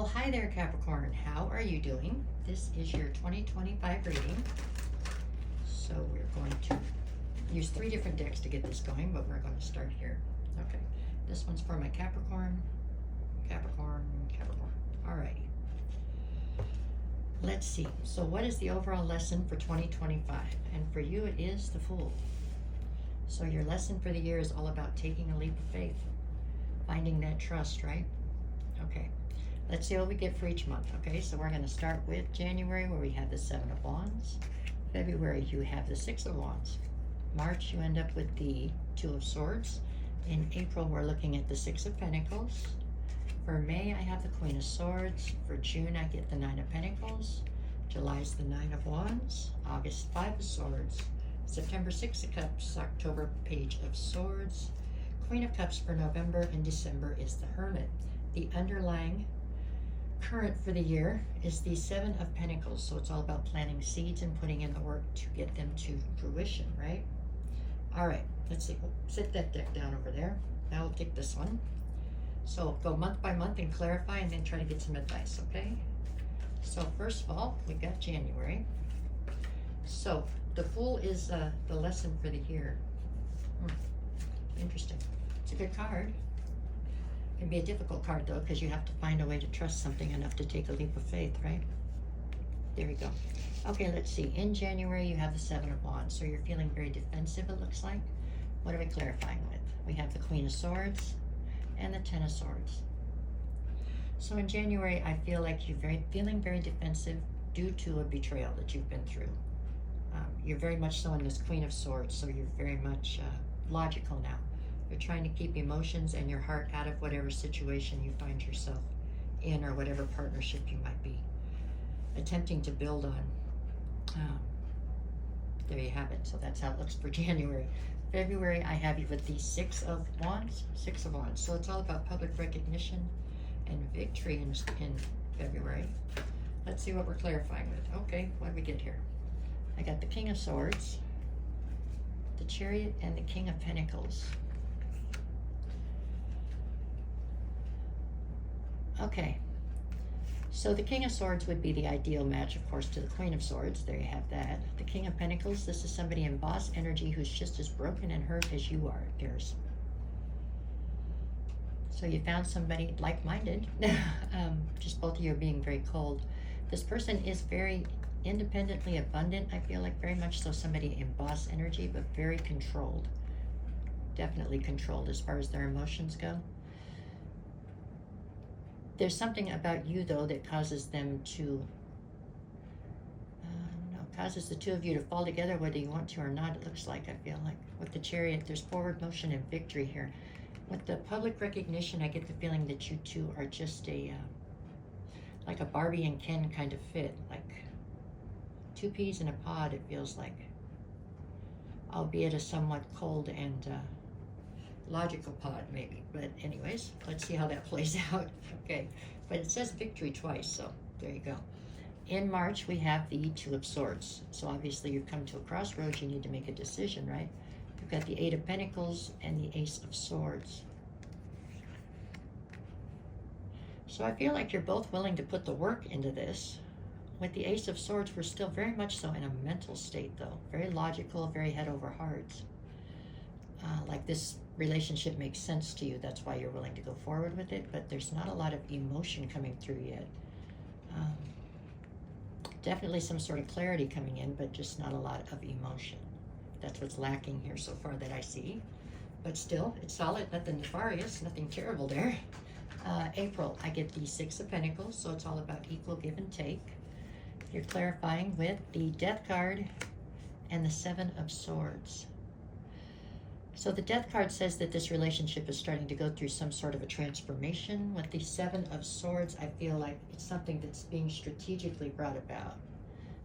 Well, hi there, Capricorn. How are you doing? This is your 2025 reading. So we're going to use 3 different decks to get this going, but we're going to start here. Okay, this one's for my Capricorn, Capricorn, Capricorn. Alrighty. Let's see. So what is the overall lesson for 2025? And for you, it is the Fool. So your lesson for the year is all about taking a leap of faith, finding that trust, right? Okay. Let's see what we get for each month, okay? So we're going to start with January, where we have the 7 of Wands. February, you have the 6 of Wands. March, you end up with the 2 of Swords. In April, we're looking at the 6 of Pentacles. For May, I have the Queen of Swords. For June, I get the 9 of Pentacles. July is the 9 of Wands. August, 5 of Swords. September, 6 of Cups. October, Page of Swords. Queen of Cups for November, and December is the Hermit. The underlying current for the year is the 7 of Pentacles, so it's all about planting seeds and putting in the work to get them to fruition, right? All right, let's see. Sit that deck down over there. Now we'll take this one. So go month by month and clarify, and then try to get some advice, okay? So first of all, we got January. So the Fool is the lesson for the year. Interesting. It's a good card. It can be a difficult card though, because you have to find a way to trust something enough to take a leap of faith, right? There we go. Okay, let's see. In January, you have the 7 of Wands, so you're feeling very defensive, it looks like. What are we clarifying with? We have the Queen of Swords and the 10 of Swords. So in January, I feel like you're feeling very defensive due to a betrayal that you've been through. You're very much so in this Queen of Swords, so you're very much logical now. You're trying to keep emotions and your heart out of whatever situation you find yourself in, or whatever partnership you might be attempting to build on. There you have it. So that's how it looks for January. February, I have you with the 6 of Wands. 6 of Wands. So it's all about public recognition and victory in February. Let's see what we're clarifying with. Okay, what do we get here? I got the King of Swords, the Chariot, and the King of Pentacles. Okay, so the King of Swords would be the ideal match, of course, to the Queen of Swords. There you have that. The King of Pentacles, this is somebody in boss energy who's just as broken and hurt as you are, it appears. So you found somebody like-minded. Just both of you are being very cold. This person is very independently abundant, I feel like, very much so somebody in boss energy, but very controlled. Definitely controlled as far as their emotions go. There's something about you, though, that causes them to, causes the two of you to fall together, whether you want to or not, it looks like, I feel like. With the Chariot, there's forward motion and victory here. With the public recognition, I get the feeling that you two are just like a Barbie and Ken kind of fit, like 2 peas in a pod, it feels like. Albeit a somewhat cold and logical pod, maybe. But anyways, let's see how that plays out. Okay, but it says victory twice, so there you go. In March, we have the 2 of Swords. So obviously you've come to a crossroads, you need to make a decision, right? You've got the 8 of Pentacles and the Ace of Swords. So I feel like you're both willing to put the work into this. With the Ace of Swords, we're still very much so in a mental state, though. Very logical, very head over heart. Like this relationship makes sense to you. That's why you're willing to go forward with it. But there's not a lot of emotion coming through yet. Definitely some sort of clarity coming in, but just not a lot of emotion. That's what's lacking here so far that I see. But still, it's solid. Nothing nefarious. Nothing terrible there. April, I get the 6 of Pentacles. So it's all about equal give and take. You're clarifying with the Death card and the 7 of Swords. So the Death card says that this relationship is starting to go through some sort of a transformation. With the 7 of Swords, I feel like it's something that's being strategically brought about.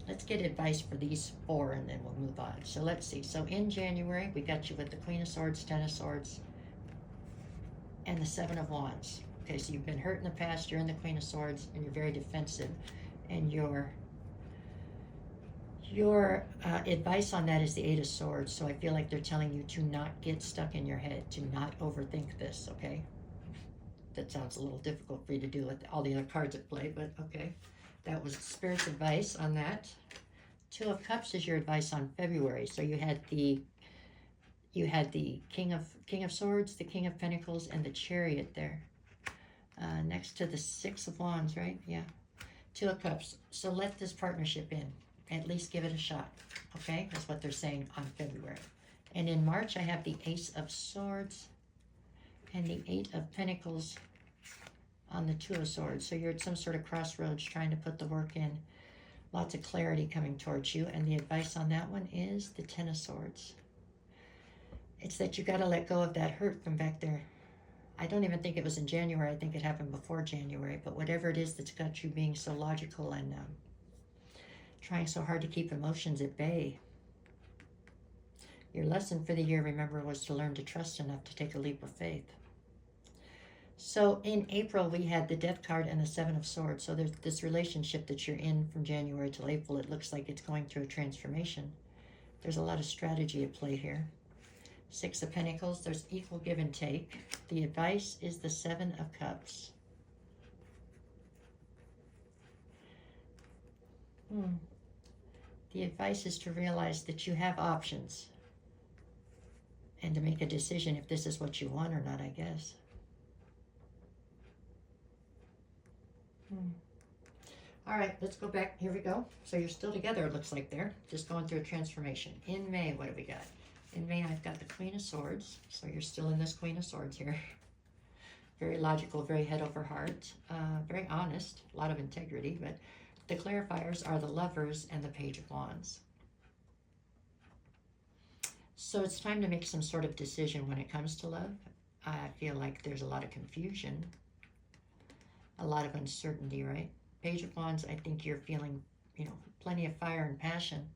Let's get advice for these 4 and then we'll move on. So let's see. So in January, we got you with the Queen of Swords, 10 of Swords, and the 7 of Wands. Okay, so you've been hurt in the past, you're in the Queen of Swords, and you're very defensive. And your advice on that is the 8 of Swords. So I feel like they're telling you to not get stuck in your head, to not overthink this, okay? That sounds a little difficult for you to do with all the other cards at play, but okay. That was Spirit's advice on that. Two of Cups is your advice on February. So you had the King of Swords, the King of Pentacles, and the Chariot there. Next to the Six of Wands, right? Yeah. Two of Cups. So let this partnership in. At least give it a shot. Okay? That's what they're saying on February. And in March, I have the Ace of Swords and the Eight of Pentacles on the Two of Swords. So you're at some sort of crossroads trying to put the work in. Lots of clarity coming towards you. And the advice on that one is the Ten of Swords. It's that you got to let go of that hurt from back there. I don't even think it was in January. I think it happened before January. But whatever it is that's got you being so logical and trying so hard to keep emotions at bay. Your lesson for the year, remember, was to learn to trust enough to take a leap of faith. So in April, we had the Death card and the Seven of Swords. So there's this relationship that you're in from January till April. It looks like it's going through a transformation. There's a lot of strategy at play here. Six of Pentacles, there's equal give and take. The advice is the Seven of Cups. The advice is to realize that you have options and to make a decision if this is what you want or not, I guess. All right, let's go back. Here we go. So you're still together, it looks like there. Just going through a transformation. In May, what do we got? In May, I've got the Queen of Swords. So you're still in this Queen of Swords here. Very logical, very head over heart. Very honest, a lot of integrity. But the clarifiers are the Lovers and the Page of Wands. So it's time to make some sort of decision when it comes to love. I feel like there's a lot of confusion. A lot of uncertainty, right? Page of Wands, I think you're feeling, plenty of fire and passion.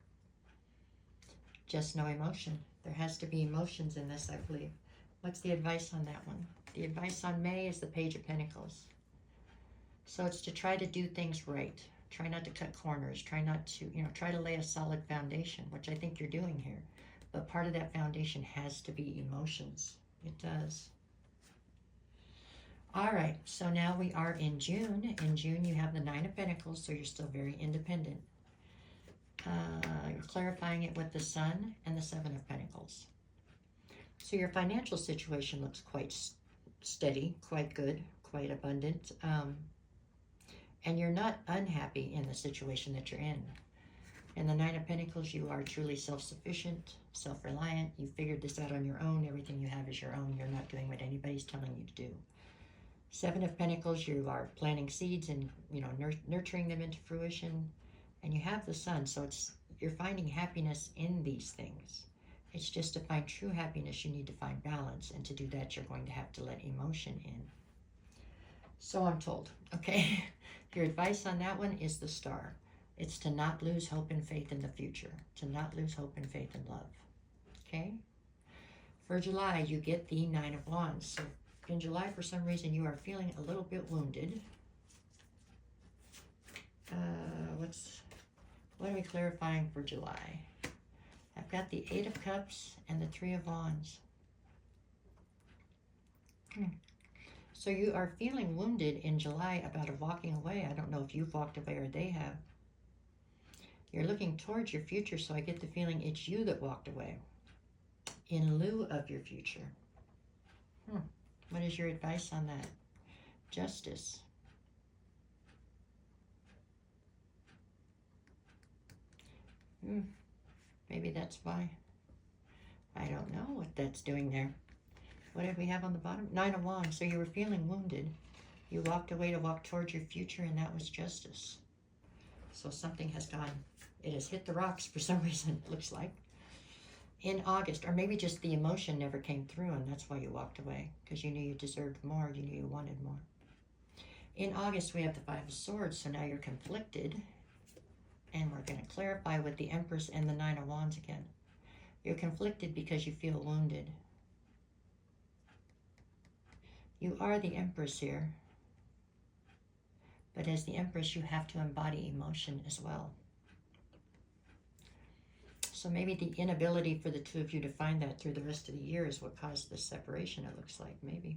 Just no emotion. There has to be emotions in this, I believe. What's the advice on that one? The advice on May is the Page of Pentacles. So it's to try to do things right. Try not to cut corners. Try not to, try to lay a solid foundation, which I think you're doing here. But part of that foundation has to be emotions. It does. All right, so now we are in June. In June, you have the Nine of Pentacles, so you're still very independent. You're clarifying it with the Sun and the Seven of Pentacles. So your financial situation looks quite steady, quite good, quite abundant. And you're not unhappy in the situation that you're in. In the Nine of Pentacles, you are truly self-sufficient, self-reliant. You figured this out on your own. Everything you have is your own. You're not doing what anybody's telling you to do. Seven of Pentacles, you are planting seeds and, nurturing them into fruition. And you have the Sun, so you're finding happiness in these things. It's just to find true happiness, you need to find balance. And to do that, you're going to have to let emotion in. So I'm told, okay? Your advice on that one is the Star. It's to not lose hope and faith in the future. To not lose hope and faith in love. Okay? For July, you get the Nine of Wands. So in July, for some reason, you are feeling a little bit wounded. What are we clarifying for July? I've got the Eight of Cups and the Three of Wands. So you are feeling wounded in July about walking away. I don't know if you've walked away or they have. You're looking towards your future, so I get the feeling it's you that walked away in lieu of your future. What is your advice on that? Justice. Maybe that's why. I don't know what that's doing there. What did we have on the bottom? Nine of Wands. So you were feeling wounded. You walked away to walk towards your future, and that was justice. So something has gone. It has hit the rocks for some reason, it looks like. In August, or maybe just the emotion never came through, and that's why you walked away, because you knew you deserved more, you knew you wanted more. In August, we have the Five of Swords, so now you're conflicted. And we're going to clarify with the Empress and the Nine of Wands again. You're conflicted because you feel wounded. You are the Empress here. But as the Empress, you have to embody emotion as well. So maybe the inability for the two of you to find that through the rest of the year is what caused this separation, it looks like, maybe.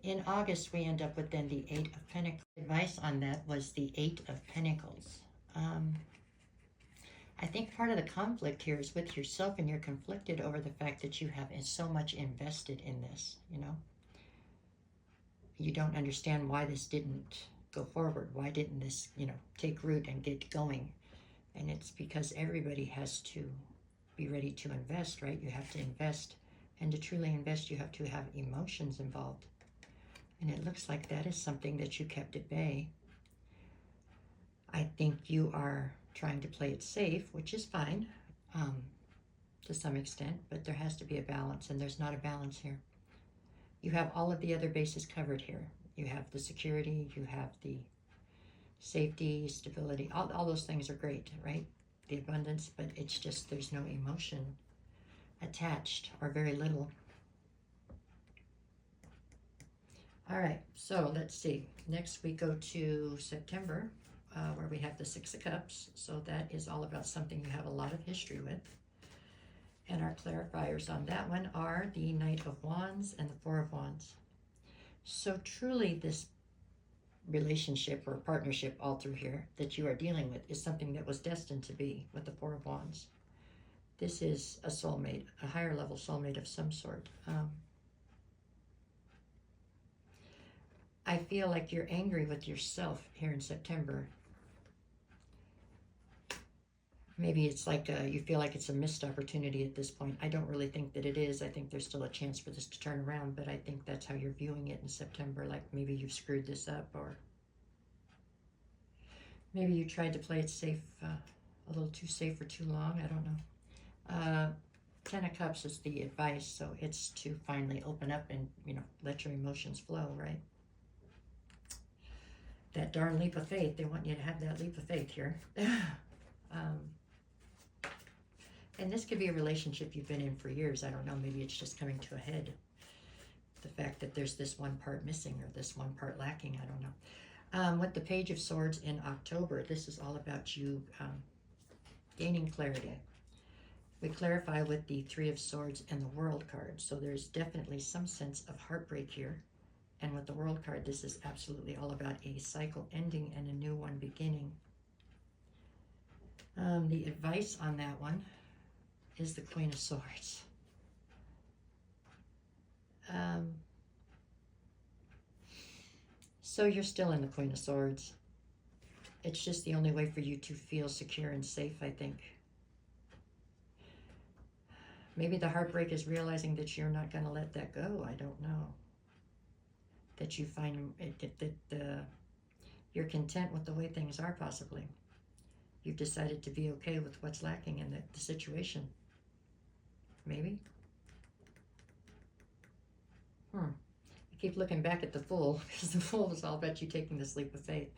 In August, we end up with then the Eight of Pentacles. Advice on that was the Eight of Pentacles. I think part of the conflict here is with yourself, and you're conflicted over the fact that you have so much invested in this, you know. You don't understand why this didn't go forward. Why didn't this, you know, take root and get going? And it's because everybody has to be ready to invest, right? You have to invest. And to truly invest, you have to have emotions involved. And it looks like that is something that you kept at bay. I think you are trying to play it safe, which is fine to some extent, but there has to be a balance, and there's not a balance here. You have all of the other bases covered here. You have the security, you have the safety, stability, all those things are great, right? The abundance, but it's just there's no emotion attached, or very little. All right, so let's see. Next we go to September, where we have the Six of Cups. So that is all about something you have a lot of history with. And our clarifiers on that one are the Knight of Wands and the Four of Wands. So truly this relationship or partnership all through here that you are dealing with is something that was destined to be with the Four of Wands. This is a soulmate, a higher level soulmate of some sort. I feel like you're angry with yourself here in September. Maybe it's like you feel like it's a missed opportunity at this point. I don't really think that it is. I think there's still a chance for this to turn around, but I think that's how you're viewing it in September. Like maybe you've screwed this up, or maybe you tried to play it safe, a little too safe for too long. I don't know. Ten of Cups is the advice, so it's to finally open up and, you know, let your emotions flow, right? That darn leap of faith. They want you to have that leap of faith here. And this could be a relationship you've been in for years. I don't know. Maybe it's just coming to a head. The fact that there's this one part missing or this one part lacking. I don't know. With the Page of Swords in October, this is all about you gaining clarity. We clarify with the Three of Swords and the World card. So there's definitely some sense of heartbreak here. And with the World card, this is absolutely all about a cycle ending and a new one beginning. The advice on that one is the Queen of Swords. So you're still in the Queen of Swords. It's just the only way for you to feel secure and safe, I think. Maybe the heartbreak is realizing that you're not going to let that go. I don't know. That you find that you're content with the way things are, possibly. You've decided to be okay with what's lacking in the situation. Maybe. I keep looking back at the Fool, because the Fool is all about you taking this leap of faith.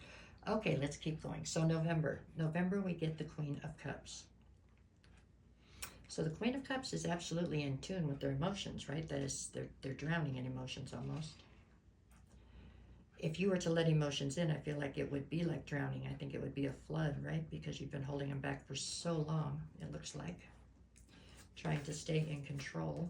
Okay, let's keep going. So November. November, we get the Queen of Cups. So the Queen of Cups is absolutely in tune with their emotions, right? That is, they're drowning in emotions almost. If you were to let emotions in, I feel like it would be like drowning. I think it would be a flood, right? Because you've been holding them back for so long, it looks like. Trying to stay in control.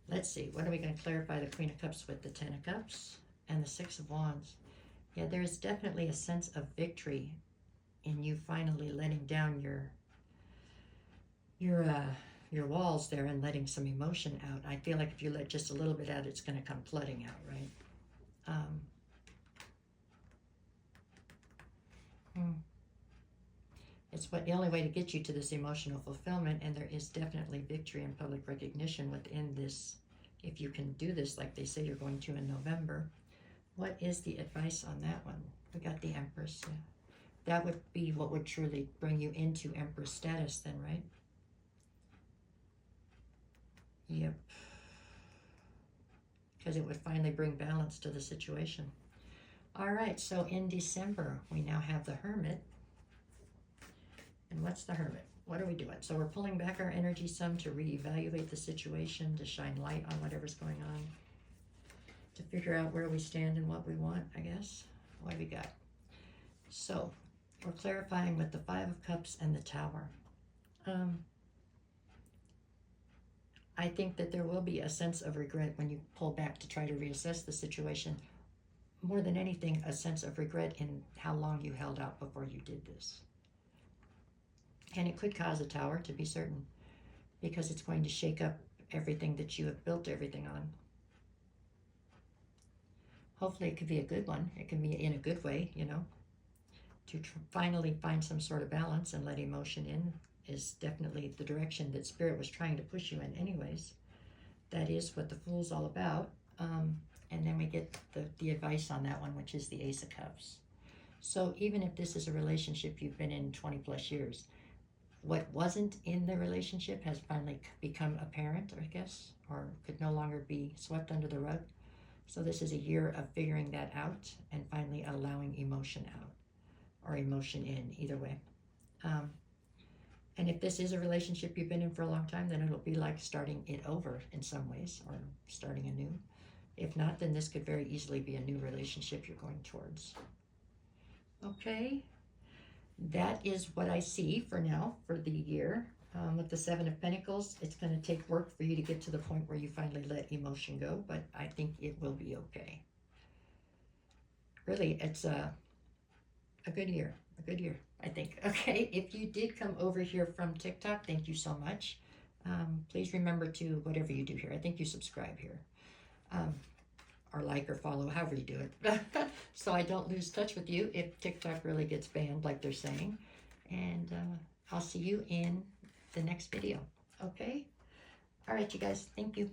Let's see, what are we going to clarify the Queen of Cups with? The Ten of Cups and the Six of Wands. Yeah, there's definitely a sense of victory in you finally letting down your walls there and letting some emotion out. I feel like if you let just a little bit out, it's going to come flooding out, right? It's the only way to get you to this emotional fulfillment, and there is definitely victory and public recognition within this, if you can do this like they say you're going to in November. What is the advice on that one? We got the Empress. Yeah. That would be what would truly bring you into Empress status then, right? Yep. Because it would finally bring balance to the situation. All right, so in December, we now have the Hermit. And what's the Hermit? What are we doing? So we're pulling back our energy some to reevaluate the situation, to shine light on whatever's going on, to figure out where we stand and what we want, I guess. What do we got? So we're clarifying with the Five of Cups and the Tower. I think that there will be a sense of regret when you pull back to try to reassess the situation. More than anything, a sense of regret in how long you held out before you did this. And it could cause a tower, to be certain, because it's going to shake up everything that you have built everything on. Hopefully it could be a good one. It can be in a good way, you know. To finally find some sort of balance and let emotion in is definitely the direction that Spirit was trying to push you in anyways. That is what the Fool's all about. And then we get the advice on that one, which is the Ace of Cups. So even if this is a relationship you've been in 20 plus years, what wasn't in the relationship has finally become apparent, I guess, or could no longer be swept under the rug. So this is a year of figuring that out and finally allowing emotion out, or emotion in, either way. And if this is a relationship you've been in for a long time, then it'll be like starting it over in some ways, or starting anew. If not, then this could very easily be a new relationship you're going towards. Okay, that is what I see for now for the year. With the Seven of Pentacles, it's going to take work for you to get to the point where you finally let emotion go, but I think it will be okay. Really, it's a good year, I think. Okay, if you did come over here from TikTok, thank you so much. Please remember to, whatever you do here, I think you subscribe here. Or like or follow, however you do it. So I don't lose touch with you if TikTok really gets banned like they're saying. And I'll see you in the next video. Okay? All right, you guys. Thank you.